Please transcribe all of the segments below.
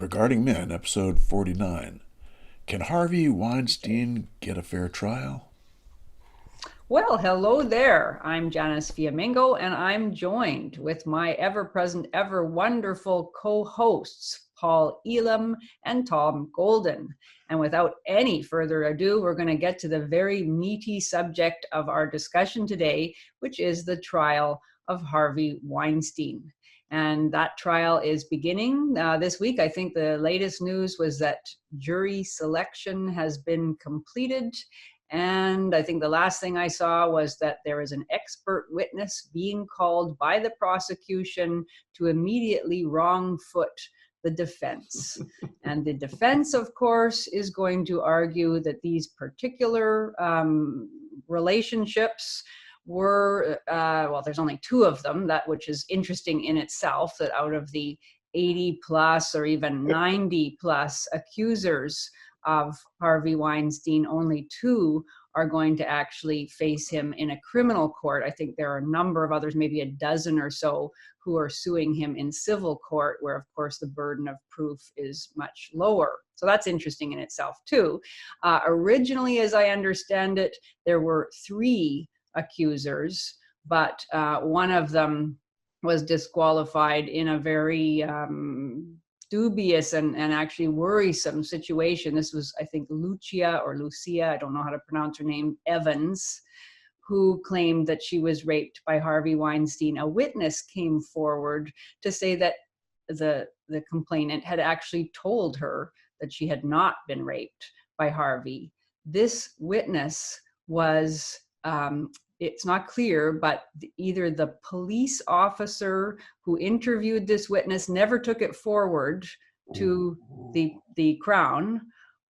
Regarding Men, episode 49. Can Harvey Weinstein get a fair trial? Well, hello there. I'm Janice Fiamingo, and I'm joined with my ever-present, ever-wonderful co-hosts, Paul Elam and Tom Golden. And without any further ado, we're going to get to the very meaty subject of our discussion today, which is the trial of Harvey Weinstein. And that trial is beginning this week. I think the latest news was that jury selection has been completed. And I think the last thing I saw was that there is an expert witness being called by the prosecution to immediately wrong foot the defense. And the defense, of course, is going to argue that these particular relationships were, well, there's only two of them, that which is interesting in itself, that out of the 80 plus or even 90 plus accusers of Harvey Weinstein, only two are going to actually face him in a criminal court. I think there are a number of others, maybe a dozen or so, who are suing him in civil court, where, of course, the burden of proof is much lower. So that's interesting in itself, too. Originally, as I understand it, there were three accusers, but one of them was disqualified in a very dubious and actually worrisome situation. This was, I think, Lucia, I don't know how to pronounce her name, Evans, who claimed that she was raped by Harvey Weinstein. A witness came forward to say that the complainant had actually told her that she had not been raped by Harvey. This witness was, it's not clear, but either the police officer who interviewed this witness never took it forward to the Crown,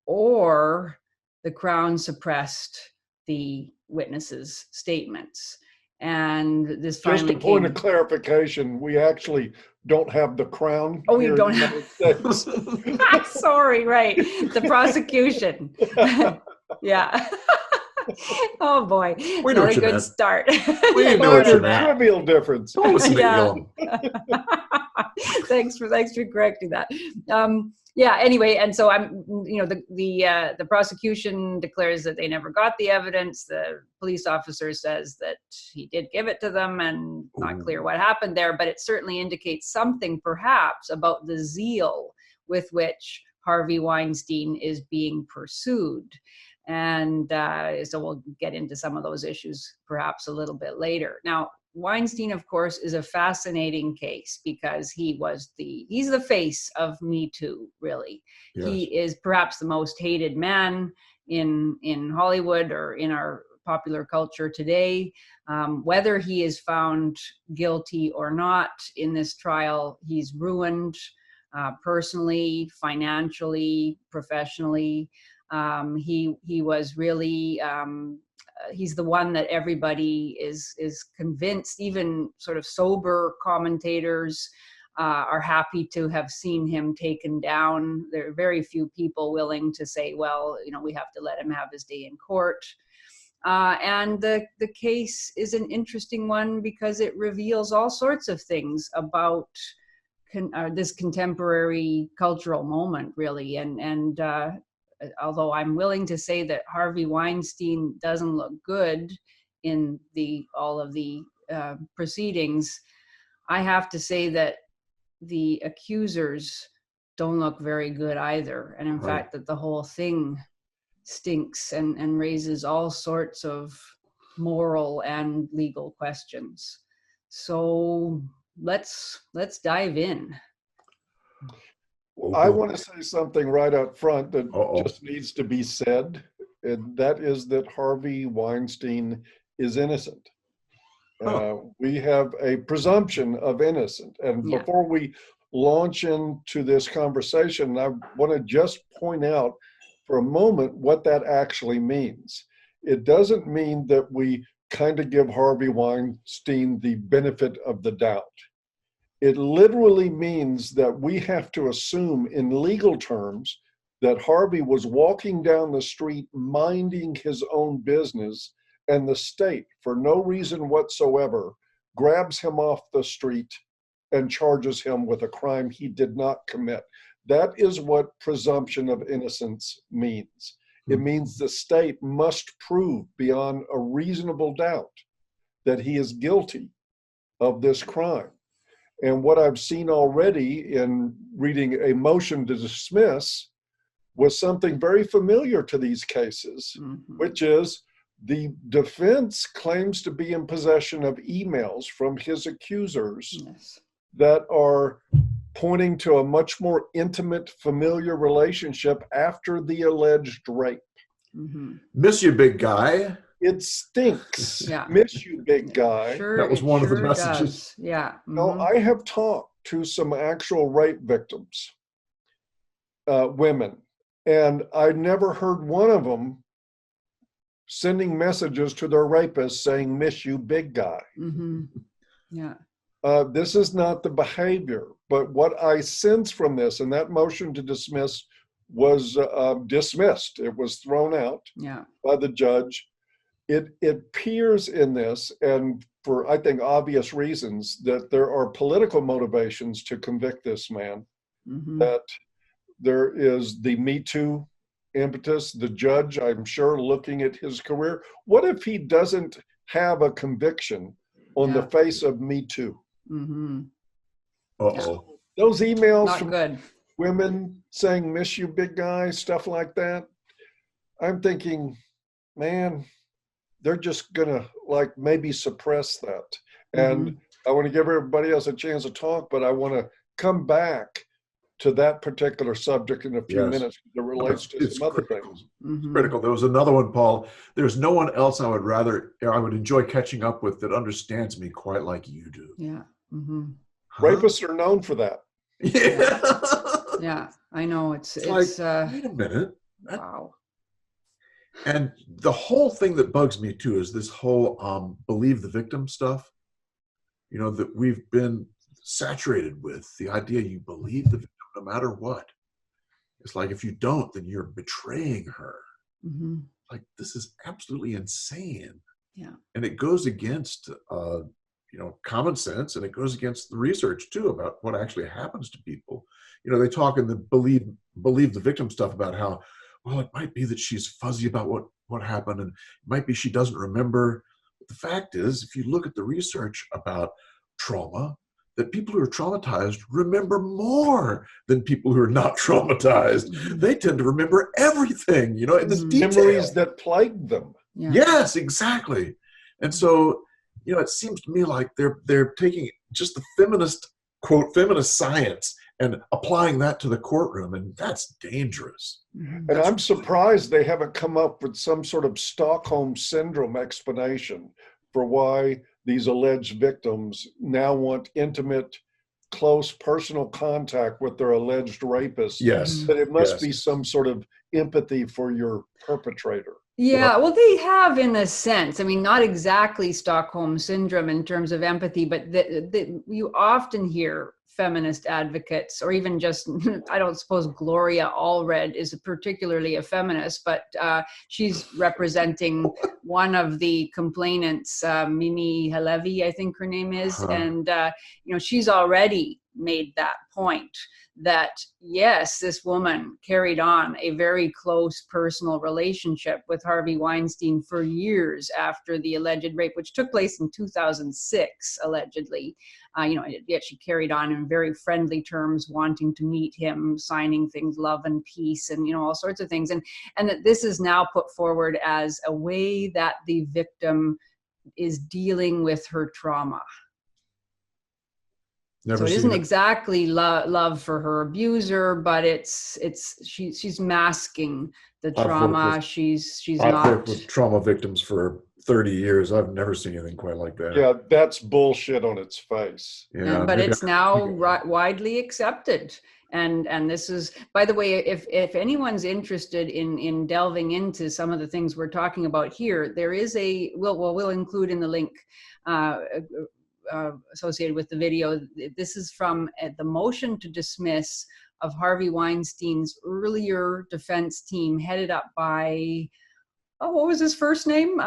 or the Crown suppressed the witness's statements. And this finally Just a point of clarification, we actually don't have the Crown. Oh, you don't have. Sorry, right. The prosecution. Yeah. Oh boy, We know not a good meant. start. We know what you There's a meant. trivial difference. Don't listen to Yeah. Elam. Thanks for correcting that. Yeah. Anyway, and so the prosecution declares that they never got the evidence. The police officer says that he did give it to them, and not clear what happened there. But it certainly indicates something, perhaps, about the zeal with which Harvey Weinstein is being pursued. And so we'll get into some of those issues perhaps a little bit later. Now, Weinstein, of course, is a fascinating case because he's the face of Me Too, really. Yes. He is perhaps the most hated man in Hollywood or in our popular culture today. Whether he is found guilty or not in this trial, he's ruined personally, financially, professionally. He was really, he's the one that everybody is convinced, even sort of sober commentators are happy to have seen him taken down. There are very few people willing to say, well, we have to let him have his day in court. And the case is an interesting one because it reveals all sorts of things about this contemporary cultural moment, really. And although I'm willing to say that Harvey Weinstein doesn't look good in all of the proceedings, I have to say that the accusers don't look very good either. And in fact, that the whole thing stinks and raises all sorts of moral and legal questions. So let's dive in. I want to say something right up front that just needs to be said, and that is that Harvey Weinstein is innocent. We have a presumption of innocent. And before we launch into this conversation, I want to just point out for a moment what that actually means. It doesn't mean that we kind of give Harvey Weinstein the benefit of the doubt. It literally means that we have to assume in legal terms that Harvey was walking down the street minding his own business, and the state, for no reason whatsoever, grabs him off the street and charges him with a crime he did not commit. That is what presumption of innocence means. It means the state must prove beyond a reasonable doubt that he is guilty of this crime. And what I've seen already in reading a motion to dismiss was something very familiar to these cases, which is the defense claims to be in possession of emails from his accusers that are pointing to a much more intimate, familiar relationship after the alleged rape. Miss you, big guy. It stinks. Yeah. Miss you, big guy. Sure, That was one of the messages. does. Yeah. No, I have talked to some actual rape victims, women, and I never heard one of them sending messages to their rapist saying, miss you, big guy. Yeah. This is not the behavior, but what I sense from this, and that motion to dismiss was dismissed. It was thrown out by the judge. It appears in this, and for, I think, obvious reasons, that there are political motivations to convict this man, that there is the Me Too impetus, the judge, I'm sure, looking at his career. What if he doesn't have a conviction on the face of Me Too? Uh-oh. Those emails Not from good. women saying, miss you, big guy, stuff like that. I'm thinking, man, they're just gonna like maybe suppress that. And I want to give everybody else a chance to talk, but I want to come back to that particular subject in a few minutes that relates to some other things. It's critical. There was another one, Paul. There's no one else I would enjoy catching up with that understands me quite like you do. Yeah. Rapists are known for that. Yeah, I know. It's like, wait a minute. Wow. And the whole thing that bugs me too is this whole believe the victim stuff. You know, that we've been saturated with the idea you believe the victim no matter what. It's like, if you don't, then you're betraying her. Like, this is absolutely insane. Yeah. And it goes against, common sense, and it goes against the research too about what actually happens to people. You know, they talk in the believe the victim stuff about how, well, it might be that she's fuzzy about what happened, and it might be she doesn't remember. But the fact is, if you look at the research about trauma, that people who are traumatized remember more than people who are not traumatized. They tend to remember everything, you know, in the detail. Memories that plagued them. Yes, exactly. And so, you know, it seems to me like they're taking just the feminist science and applying that to the courtroom, and that's dangerous. And I'm surprised they haven't come up with some sort of Stockholm syndrome explanation for why these alleged victims now want intimate, close personal contact with their alleged rapist. Yes. But it must be some sort of empathy for your perpetrator. Yeah, well, they have in a sense. I mean, not exactly Stockholm syndrome in terms of empathy, but you often hear feminist advocates, or even just, I don't suppose Gloria Allred is particularly a feminist, but she's representing one of the complainants, Mimi Halevi, I think her name is. And, she's already made that point that, yes, this woman carried on a very close personal relationship with Harvey Weinstein for years after the alleged rape, which took place in 2006, allegedly. Yet she carried on in very friendly terms, wanting to meet him, signing things, love and peace, and, all sorts of things. And that this is now put forward as a way that the victim is dealing with her trauma. So it isn't exactly love for her abuser, but she's masking the trauma. I've worked with trauma victims for 30 years. I've never seen anything quite like that. Yeah, that's bullshit on its face. Yeah, but it's now widely accepted. And this is, by the way, if anyone's interested in delving into some of the things we're talking about here, there is we'll include in the link associated with the video. This is from the motion to dismiss of Harvey Weinstein's earlier defense team, headed up by, what was his first name?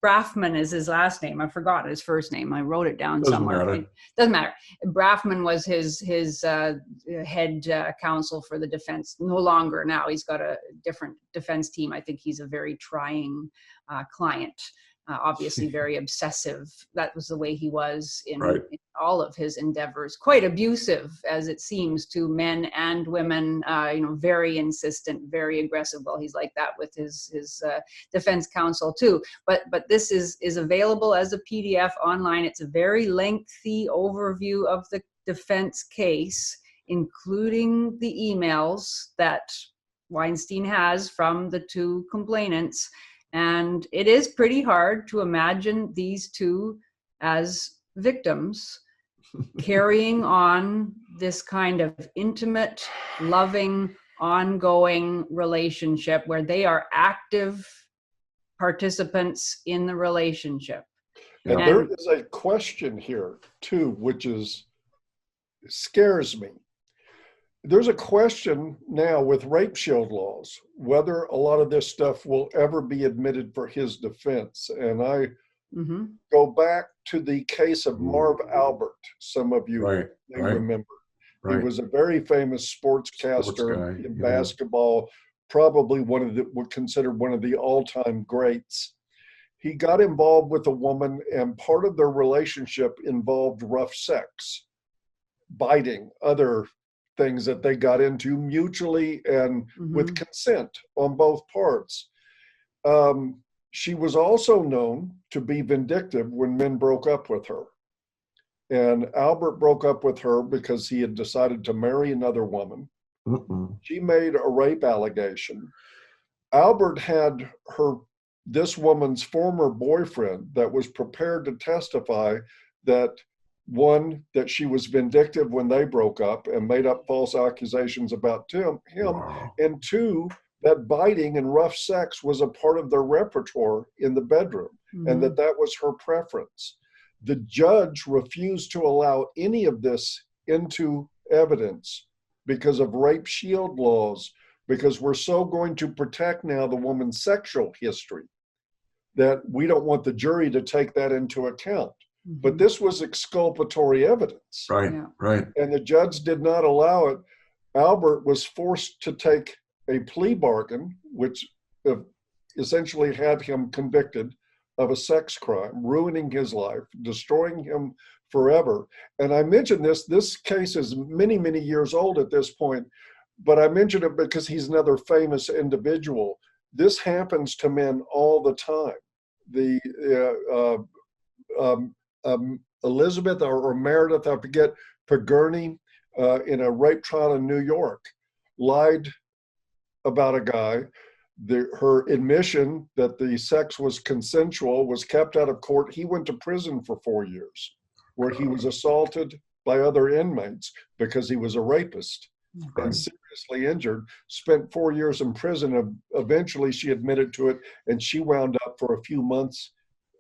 Braffman is his last name. I forgot his first name. I wrote it down Doesn't somewhere. matter. It doesn't matter. Braffman was his head counsel for the defense. No longer now. He's got a different defense team. I think he's a very trying client. Obviously very obsessive. That was the way he was in all of his endeavors. Quite abusive, as it seems, to men and women. Very insistent, very aggressive. Well, he's like that with his defense counsel too. But this is available as a PDF online. It's a very lengthy overview of the defense case, including the emails that Weinstein has from the two complainants. And it is pretty hard to imagine these two as victims carrying on this kind of intimate, loving, ongoing relationship where they are active participants in the relationship. And there is a question here too, which scares me. There's a question now with rape shield laws, whether a lot of this stuff will ever be admitted for his defense. And I go back to the case of Marv Albert. Some of you may remember. He was a very famous sportscaster in basketball, probably considered one of the all-time greats. He got involved with a woman, and part of their relationship involved rough sex, biting, other things that they got into mutually and with consent on both parts. She was also known to be vindictive when men broke up with her. And Albert broke up with her because he had decided to marry another woman. She made a rape allegation. Albert had this woman's former boyfriend that was prepared to testify that one, that she was vindictive when they broke up and made up false accusations about him, and two, that biting and rough sex was a part of their repertoire in the bedroom, and that was her preference. The judge refused to allow any of this into evidence because of rape shield laws, because we're so going to protect now the woman's sexual history that we don't want the jury to take that into account. But this was exculpatory evidence. Right. And the judge did not allow it. Albert was forced to take a plea bargain, which essentially had him convicted of a sex crime, ruining his life, destroying him forever. And I mentioned this case is many, many years old at this point, but I mentioned it because he's another famous individual. This happens to men all the time. Elizabeth or Meredith, I forget, Pagurny, in a rape trial in New York, lied about a guy. Her admission that the sex was consensual was kept out of court. He went to prison for 4 years, where he was assaulted by other inmates because he was a rapist and seriously injured, spent 4 years in prison. Eventually she admitted to it, and she wound up for a few months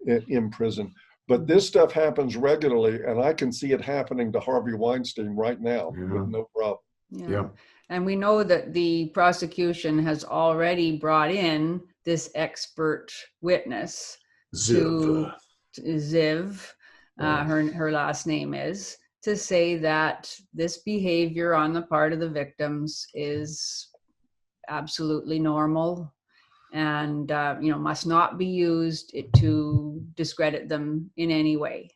in prison. But this stuff happens regularly, and I can see it happening to Harvey Weinstein right now with no problem. Yeah. And we know that the prosecution has already brought in this expert witness, Ziv, her last name is, to say that this behavior on the part of the victims is absolutely normal and must not be used to discredit them in any way.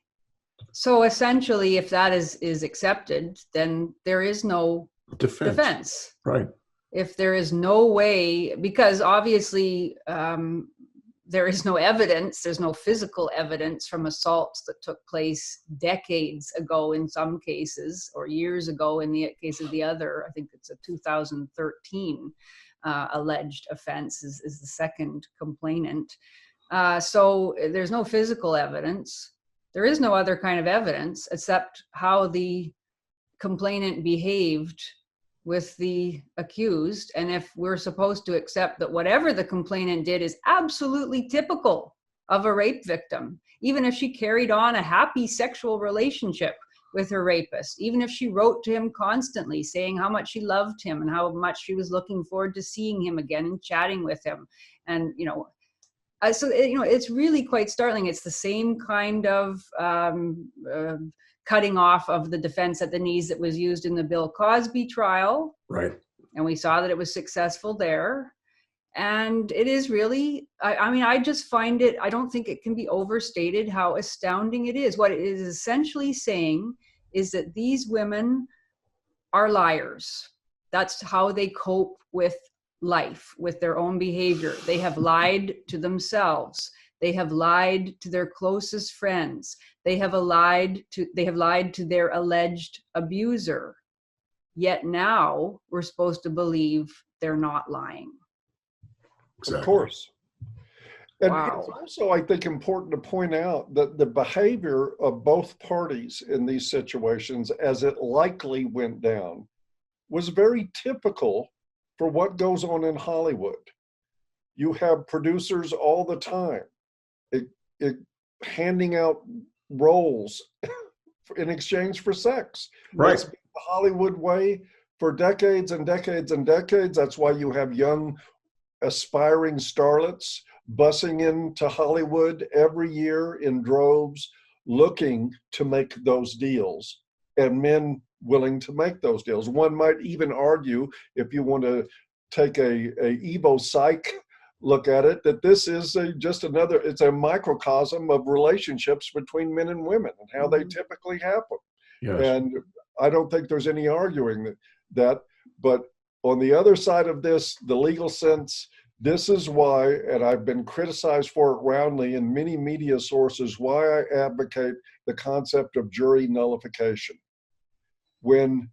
So essentially, if that is accepted, then there is no defense. Right. If there is no way, because obviously there is no evidence, there's no physical evidence from assaults that took place decades ago in some cases, or years ago in the case of the other, I think it's a 2013 alleged offense is the second complainant. So there's no physical evidence. There is no other kind of evidence except how the complainant behaved with the accused. And if we're supposed to accept that whatever the complainant did is absolutely typical of a rape victim, even if she carried on a happy sexual relationship with her rapist, even if she wrote to him constantly saying how much she loved him and how much she was looking forward to seeing him again and chatting with him, and So, it's really quite startling. It's the same kind of cutting off of the defense at the knees that was used in the Bill Cosby trial. Right. And we saw that it was successful there. And it is really, I just find it, I don't think it can be overstated how astounding it is. What it is essentially saying is that these women are liars. That's how they cope with life, with their own behavior. They have lied to themselves. They have lied to their closest friends. They have lied to their alleged abuser. Yet now we're supposed to believe they're not lying. Exactly. Of course. And Wow. it's also, I think, important to point out that the behavior of both parties in these situations, as it likely went down, was very typical for what goes on in Hollywood. You have producers all the time handing out roles in exchange for sex. Right. That's been the Hollywood way for decades and decades and decades. That's why you have young aspiring starlets busing into Hollywood every year in droves, looking to make those deals, and men willing to make those deals. One might even argue, if you want to take a Evo psych look at it, that this is it's a microcosm of relationships between men and women and how they typically happen. Yes. And I don't think there's any arguing that. But on the other side of this, the legal sense, this is why, and I've been criticized for it roundly in many media sources, why I advocate the concept of jury nullification. When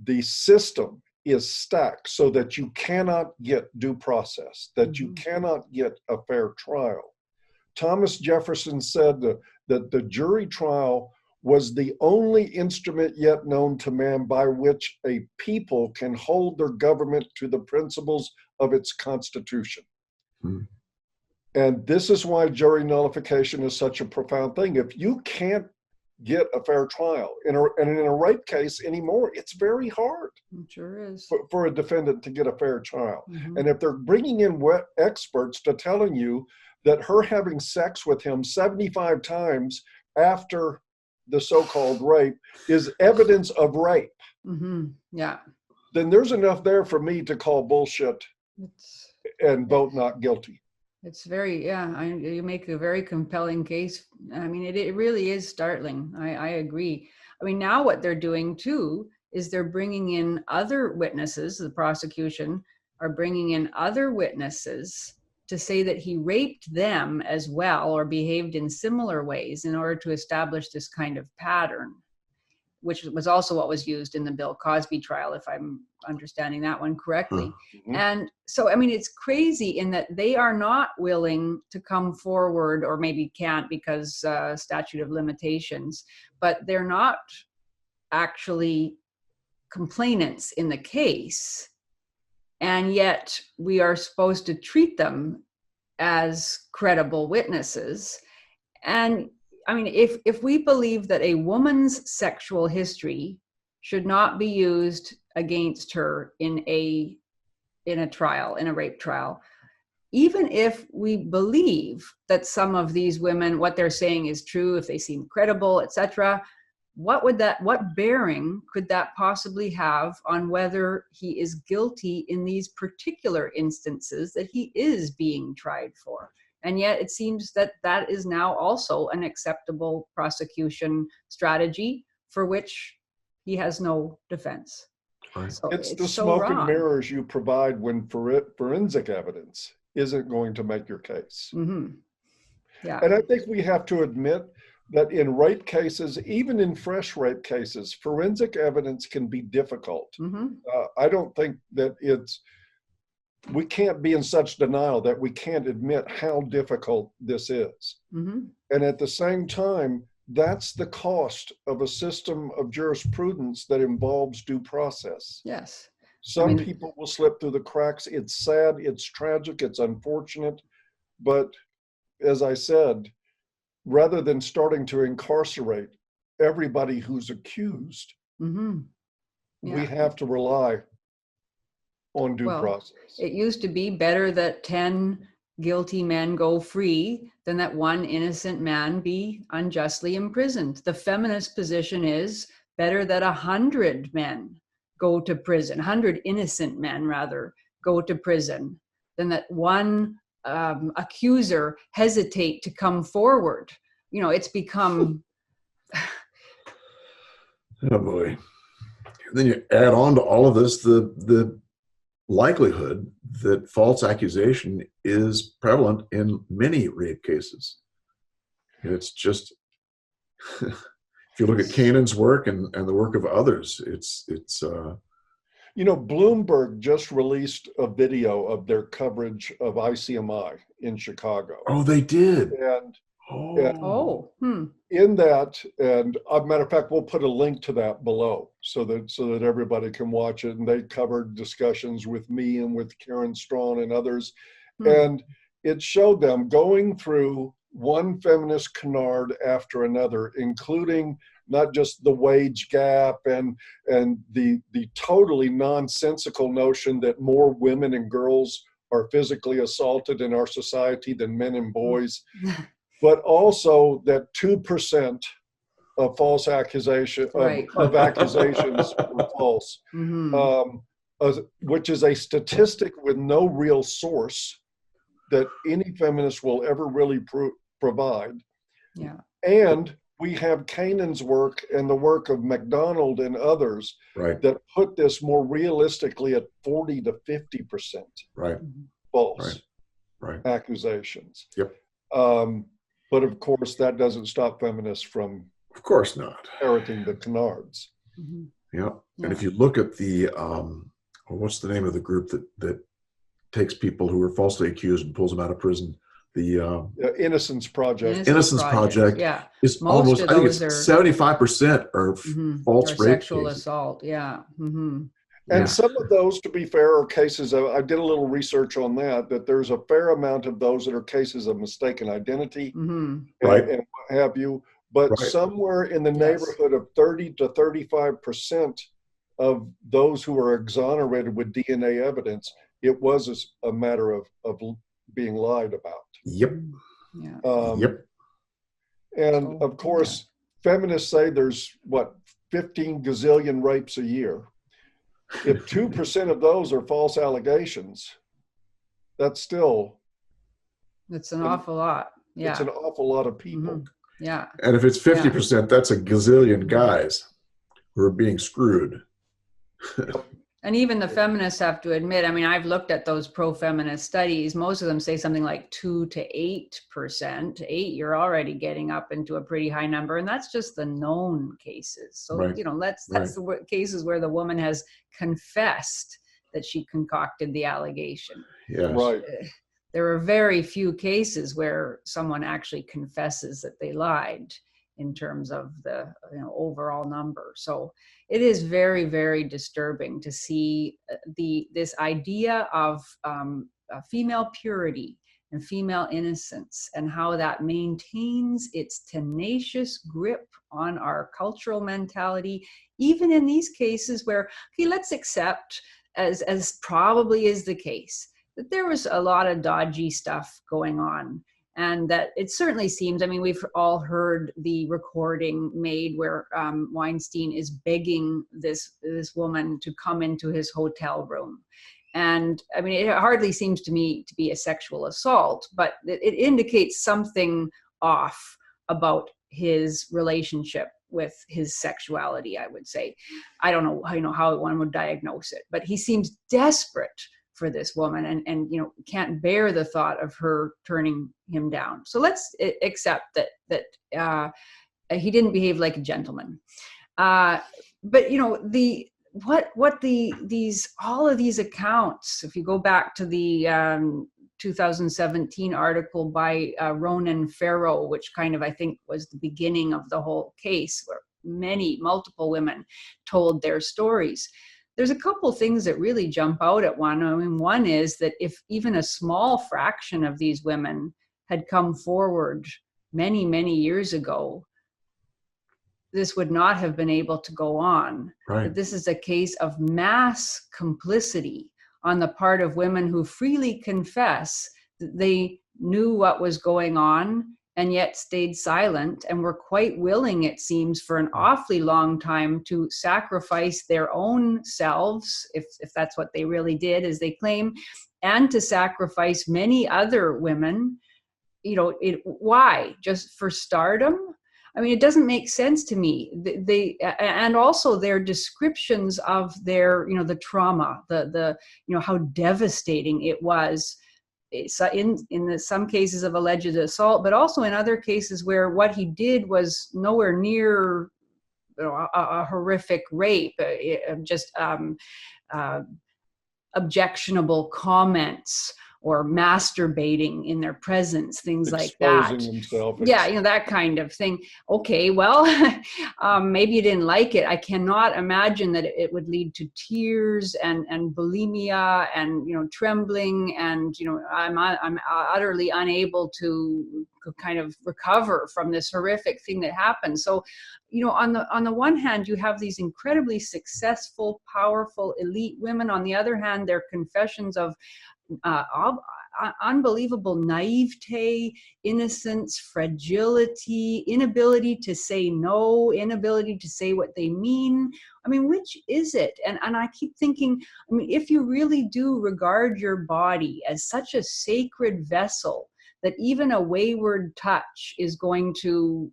the system is stacked so that you cannot get due process, that you cannot get a fair trial. Thomas Jefferson said that the jury trial was the only instrument yet known to man by which a people can hold their government to the principles of its constitution. And this is why jury nullification is such a profound thing. If you can't get a fair trial in a rape case anymore, it's very hard. It sure is. For a defendant to get a fair trial. And if they're bringing in experts to telling you that her having sex with him 75 times after the so-called rape is evidence of rape, Yeah. then there's enough there for me to call bullshit and vote not guilty. It's very, you make a very compelling case. I mean, it really is startling. I agree. I mean, now what they're doing too is they're bringing in other witnesses. The prosecution are bringing in other witnesses to say that he raped them as well or behaved in similar ways in order to establish this kind of pattern, which was also what was used in the Bill Cosby trial, if I'm understanding that one correctly. And so, I mean, it's crazy in that they are not willing to come forward, or maybe can't because statute of limitations, but they're not actually complainants in the case. And yet we are supposed to treat them as credible witnesses. And I mean, if we believe that a woman's sexual history should not be used against her in a trial, in a rape trial, even if we believe that some of these women, what they're saying is true, if they seem credible, etc., what bearing could that possibly have on whether he is guilty in these particular instances that he is being tried for? And yet it seems that that is now also an acceptable prosecution strategy for which he has no defense. Right. So It's the so smoke wrong. and mirrors you provide when forensic evidence isn't going to make your case. Yeah. And I think we have to admit that in rape cases, even in fresh rape cases, forensic evidence can be difficult. I don't think that we can't be in such denial that we can't admit how difficult this is. And at the same time, that's the cost of a system of jurisprudence that involves due process. Yes. Some people will slip through the cracks. It's sad, it's tragic, it's unfortunate. But as I said, rather than starting to incarcerate everybody who's accused, we have to rely on due process. It used to be better that 10 guilty men go free than that one innocent man be unjustly imprisoned. The feminist position is better that 100 men go to prison, 100 innocent men rather go to prison, than that one accuser hesitate to come forward. You know, it's become... Oh boy. Then you add on to all of this the likelihood that false accusation is prevalent in many rape cases. It's just, if you look at Canaan's work and the work of others, it's you know, Bloomberg just released a video of their coverage of ICMI in Chicago. Oh, they did. And Oh. in that, and a matter of fact, we'll put a link to that below so that everybody can watch it. And they covered discussions with me and with Karen Strawn and others. And it showed them going through one feminist canard after another, including not just the wage gap and the totally nonsensical notion that more women and girls are physically assaulted in our society than men and boys. But also that 2% of false accusation of accusations were false, which is a statistic with no real source that any feminist will ever really provide. Yeah. And we have Canaan's work and the work of MacDonald and others that put this more realistically at 40 to 50% false accusations. Yep. But of course, that doesn't stop feminists from, of course not, parroting the canards. Yeah. And if you look at the, what's the name of the group that takes people who are falsely accused and pulls them out of prison? The Innocence Project. Innocence Project is almost, I think it's 75% are false rape sexual cases. assault. Yeah. And some of those, to be fair, are cases of, I did a little research on that there's a fair amount of those that are cases of mistaken identity and what have you. But somewhere in the neighborhood of 30 to 35% of those who are exonerated with DNA evidence, it was a matter of being lied about. Yep. And of course, feminists say there's 15 gazillion rapes a year. If 2% of those are false allegations, that's an awful lot. Yeah. It's an awful lot of people. Yeah. And if it's 50%, that's a gazillion guys who are being screwed. And even the feminists have to admit, I mean, I've looked at those pro-feminist studies. Most of them say something like 2 to 8%. 8, you're already getting up into a pretty high number. And that's just the known cases. So, you know, that's the cases where the woman has confessed that she concocted the allegation. Yes. There are very few cases where someone actually confesses that they lied in terms of the overall number. So it is very, very disturbing to see this idea of female purity and female innocence and how that maintains its tenacious grip on our cultural mentality, even in these cases where, okay, let's accept, as probably is the case, that there was a lot of dodgy stuff going on. And that it certainly seems, I mean, we've all heard the recording made where Weinstein is begging this woman to come into his hotel room. And I mean, it hardly seems to me to be a sexual assault, but it indicates something off about his relationship with his sexuality, I would say. I don't know how one would diagnose it, but he seems desperate for this woman and can't bear the thought of her turning him down. So let's accept that he didn't behave like a gentleman. But all of these accounts, if you go back to the 2017 article by Ronan Farrow, which kind of, I think, was the beginning of the whole case, where multiple women told their stories. There's a couple things that really jump out at one. I mean, one is that if even a small fraction of these women had come forward many, many years ago, this would not have been able to go on. Right. This is a case of mass complicity on the part of women who freely confess they knew what was going on and yet stayed silent, and were quite willing, it seems, for an awfully long time to sacrifice their own selves, if that's what they really did, as they claim, and to sacrifice many other women. Why? Just for stardom? I mean, it doesn't make sense to me. They and also their descriptions of their, the trauma, the how devastating it was. It's in some cases of alleged assault, but also in other cases where what he did was nowhere near a horrific rape, just objectionable comments or masturbating in their presence, things like that. Exposing himself. Yeah, that kind of thing. Okay, well, maybe you didn't like it. I cannot imagine that it would lead to tears and bulimia and trembling, and I'm utterly unable to kind of recover from this horrific thing that happened. So, on the one hand, you have these incredibly successful, powerful, elite women. On the other hand, their confessions of unbelievable naivete, innocence, fragility, inability to say no, inability to say what they mean. I mean, which is it? And I keep thinking, I mean, if you really do regard your body as such a sacred vessel that even a wayward touch is going to,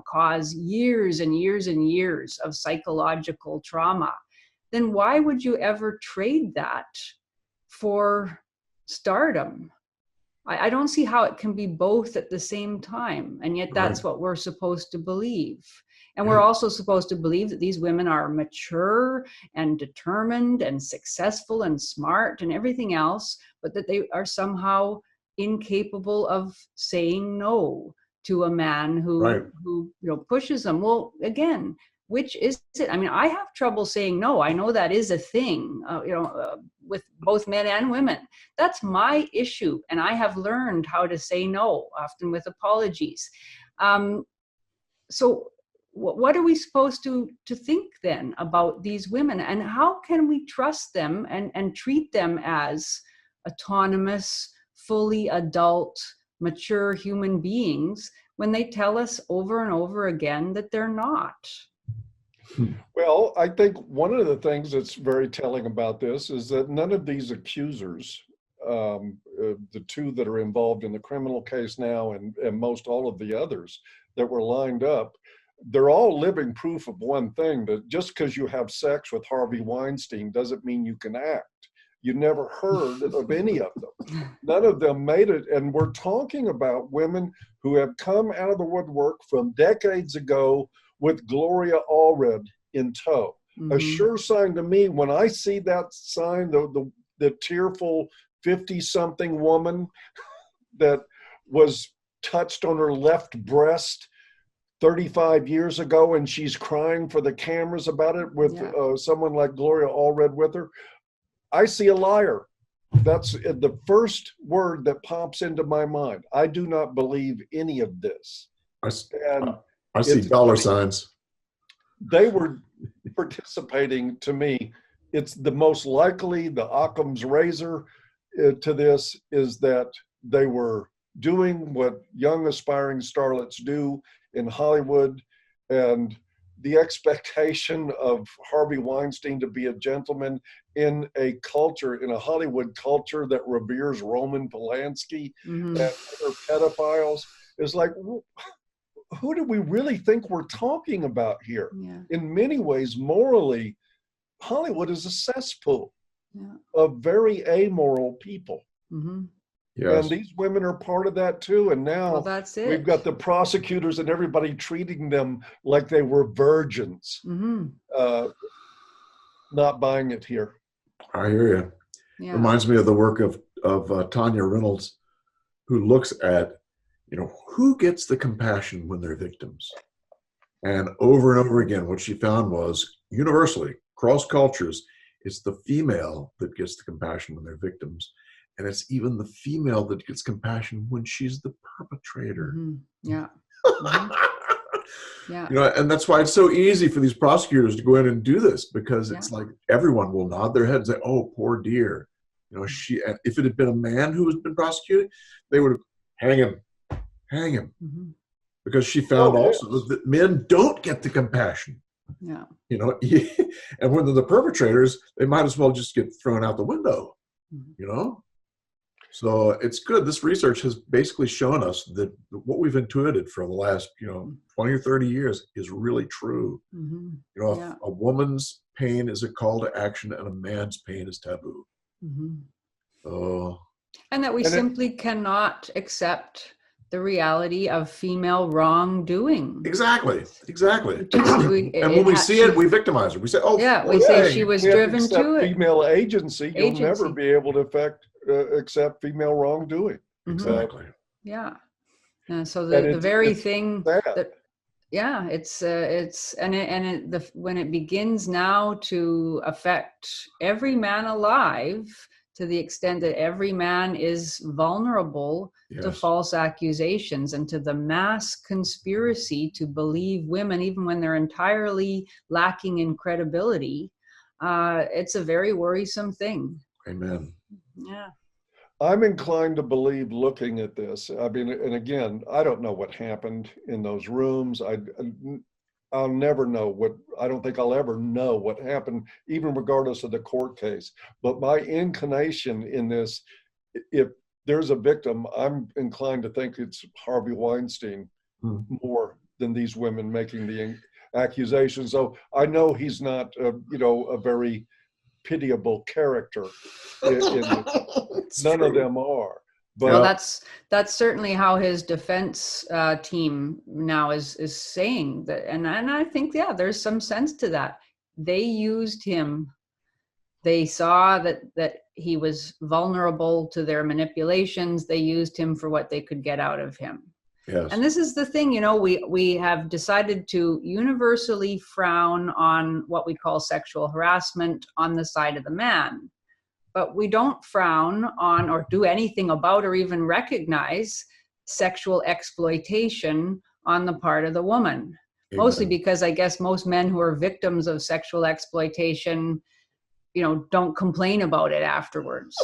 cause years and years and years of psychological trauma, then why would you ever trade that for stardom? I don't see how it can be both at the same time. And yet that's what we're supposed to believe. And we're also supposed to believe that these women are mature and determined and successful and smart and everything else, but that they are somehow incapable of saying no to a man who pushes them. Well, again, which is it? I mean, I have trouble saying no. I know that is a thing, with both men and women. That's my issue. And I have learned how to say no, often with apologies. So what are we supposed to think then about these women? And how can we trust them and treat them as autonomous, fully adult, mature human beings when they tell us over and over again that they're not? Well, I think one of the things that's very telling about this is that none of these accusers, the two that are involved in the criminal case now and most all of the others that were lined up, they're all living proof of one thing, that just because you have sex with Harvey Weinstein doesn't mean you can act. You never heard of any of them. None of them made it. And we're talking about women who have come out of the woodwork from decades ago with Gloria Allred in tow. Mm-hmm. A sure sign to me, when I see that sign, the tearful 50-something woman that was touched on her left breast 35 years ago, and she's crying for the cameras about it with someone like Gloria Allred with her, I see a liar. That's the first word that pops into my mind. I do not believe any of this. I see dollar signs. They were participating, to me. It's the most likely, the Occams Razor to this is that they were doing what young aspiring starlets do in Hollywood, and the expectation of Harvey Weinstein to be a gentleman in a culture, in a Hollywood culture that reveres Roman Polanski and other pedophiles, is like, who do we really think we're talking about here? Yeah. In many ways, morally, Hollywood is a cesspool of very amoral people. Mm-hmm. Yes. And these women are part of that too. And now that's it. We've got the prosecutors and everybody treating them like they were virgins. Mm-hmm. Not buying it here. I hear you. Yeah. Reminds me of the work of Tanya Reynolds, who looks at, who gets the compassion when they're victims. And over again, what she found was universally, cross cultures, it's the female that gets the compassion when they're victims. And it's even the female that gets compassion when she's the perpetrator. Mm-hmm. Yeah. Mm-hmm. Yeah. And that's why it's so easy for these prosecutors to go in and do this, because it's like everyone will nod their head and say, oh, poor dear. You know, if it had been a man who has been prosecuted, they would have hang him. Mm-hmm. Because she found yes. also that men don't get the compassion. Yeah. You know, and when they're the perpetrators, they might as well just get thrown out the window. Mm-hmm. You know, so it's good. This research has basically shown us that what we've intuited for the last 20 or 30 years is really true. Mm-hmm. You know, Yeah. a woman's pain is a call to action, and a man's pain is taboo. Mm-hmm. Oh, and that we simply cannot accept the reality of female wrongdoing. exactly. And when we see it, we victimize her. We say, "Oh, yeah, we say she was driven to it." Female agency, you'll never be able to accept female wrongdoing. Exactly. Yeah. So the very thing that, yeah, when it begins now to affect every man alive, to the extent that every man is vulnerable to false accusations and to the mass conspiracy to believe women, even when they're entirely lacking in credibility, it's a very worrisome thing. Amen. Yeah. I'm inclined to believe, looking at this, I mean, and again, I don't know what happened in those rooms. I'll never know I don't think I'll ever know what happened, even regardless of the court case. But my inclination in this, if there's a victim, I'm inclined to think it's Harvey Weinstein more than these women making the accusations. So I know he's not, a very pitiable character. None of them are. But well, that's certainly how his defense team now is saying that, and I think there's some sense to that. They used him. They saw that he was vulnerable to their manipulations. They used him for what they could get out of him. Yes. And this is the thing, we have decided to universally frown on what we call sexual harassment on the side of the man. But we don't frown on or do anything about or even recognize sexual exploitation on the part of the woman. Amen. Mostly because I guess most men who are victims of sexual exploitation, don't complain about it afterwards.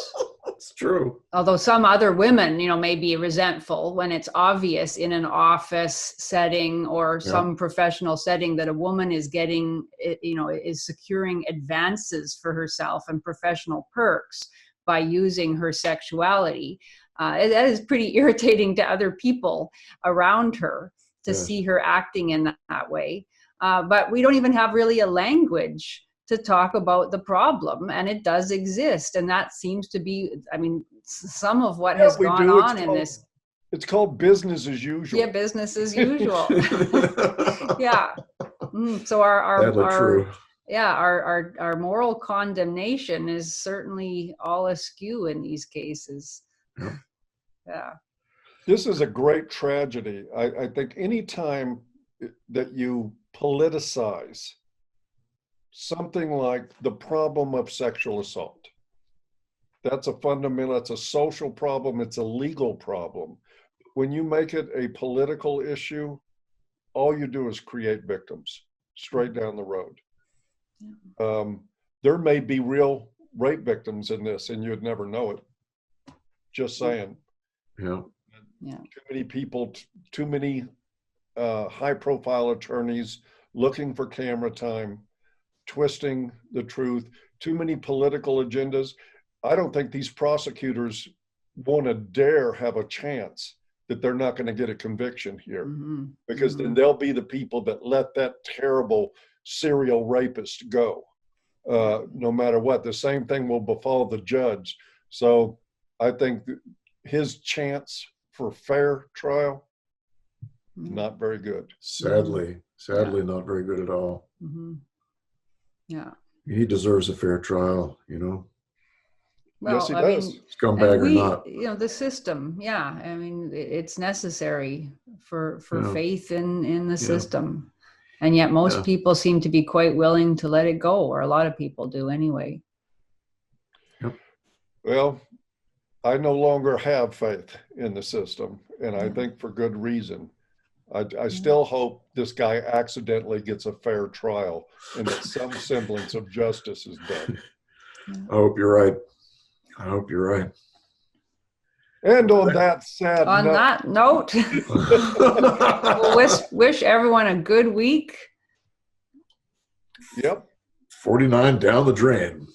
That's true. Although some other women, may be resentful when it's obvious in an office setting or some professional setting that a woman is getting, is securing advances for herself and professional perks by using her sexuality. That is pretty irritating to other people around her to see her acting in that way. But we don't even have really a language to talk about the problem, and it does exist, and that seems to be, some of what has gone on in this. It's called business as usual. Yeah, business as usual. Yeah. So our moral condemnation is certainly all askew in these cases. Yeah. This is a great tragedy. I think any time that you politicize something like the problem of sexual assault, that's a social problem, it's a legal problem. When you make it a political issue, all you do is create victims straight down the road. There may be real rape victims in this and you'd never know it. Just saying. Yeah. Too many people, too many high profile attorneys looking for camera time, twisting the truth, too many political agendas. I don't think these prosecutors want to dare have a chance that they're not going to get a conviction here, because then they'll be the people that let that terrible serial rapist go, no matter what. The same thing will befall the judge. So I think his chance for fair trial, not very good. Sadly, not very good at all. Yeah. He deserves a fair trial, Well, yes, he does. Scumbag or not. The system, it's necessary for faith in the system. And yet most people seem to be quite willing to let it go, or a lot of people do anyway. Yep. Well, I no longer have faith in the system, and I think for good reason. I still hope this guy accidentally gets a fair trial and that some semblance of justice is done. I hope you're right. I hope you're right. And on that sad On note, that note, we'll wish everyone a good week. yep, 49 down the drain.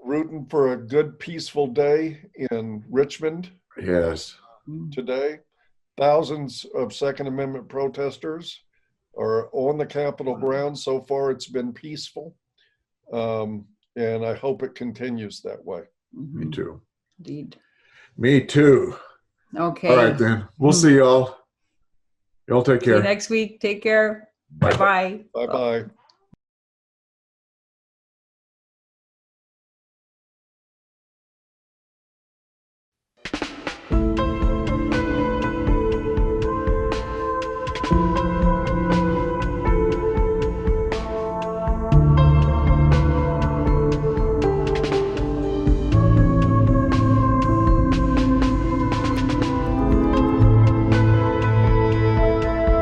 rooting for a good, peaceful day in Richmond Yes. today. Thousands of Second Amendment protesters are on the Capitol grounds. So far, it's been peaceful. And I hope it continues that way. Me too. Indeed. Me too. Okay. All right, then. We'll see y'all. Y'all take See you care. next week. Take care. Bye-bye. Bye-bye.